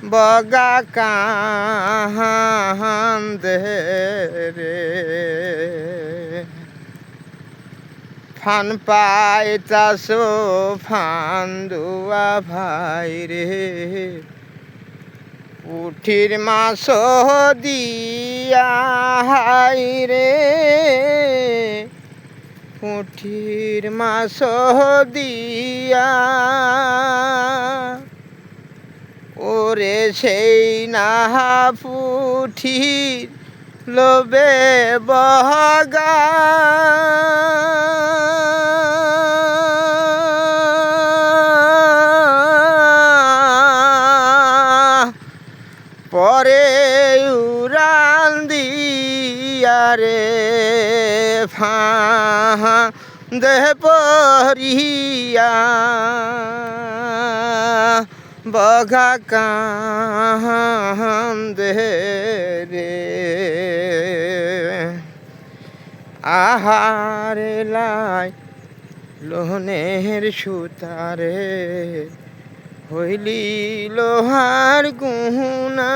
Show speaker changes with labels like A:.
A: বগা কান্দে রে ফান পাইতাছো ফান্দুয়া ভাই রে পুঠির মাছ দিয়া হাই রে পুঠির মাছ দিয়া ওরে সেই না পুঠির লোবে বগা পরে উড়াল দিয়া রে ফাঁদে পড়িয়া বগা কান্দে রে আহারে লাই লোহনের সুতারে হইলি লোহার গুনা